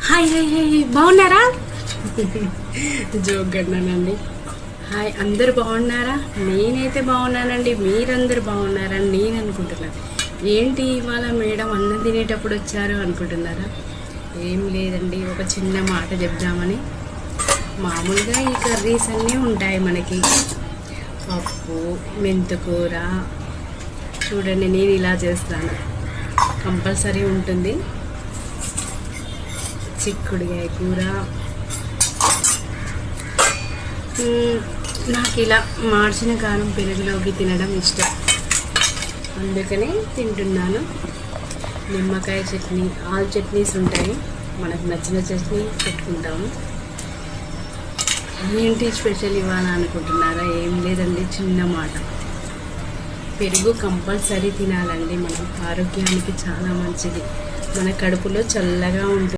Hi hi hi బాగున్నారా? Joke అన్నానండి. Hi, అందరు బాగున్నారా? నేనైతే బాగున్నానండి. మీరందరు బాగున్నారని నేను అనుకుంటున్నాను. ఏంటి ఇవాళ మేడం అన్నం తినేటప్పుడు వచ్చారు అనుకుంటున్నారా? ఏం లేదండి, ఒక చిన్న మాట చెప్దామని. మామూలుగా ఈ కర్రీస్ అన్నీ ఉంటాయి మనకి, పప్పు, మెంతుకూర. చూడండి, నేను ఇలా చేస్తాను, కంపల్సరీ ఉంటుంది. చిక్కుడుకాయ కూర. నాకు ఇలా మార్చిన కారం పెరుగులోకి తినడం ఇష్టం, అందుకనే తింటున్నాను. నిమ్మకాయ చట్నీ, ఆల్ చట్నీస్ ఉంటాయి, మనకు నచ్చిన చట్నీ పెట్టుకుంటాము. ఏంటి స్పెషల్ ఇవాళ అనుకుంటున్నారా? ఏం లేదండి, చిన్న మాట. పెరుగు కంపల్సరీ తినాలండి. మనం ఆరోగ్యానికి చాలా మంచిది, మన కడుపులో చల్లగా ఉంటుంది.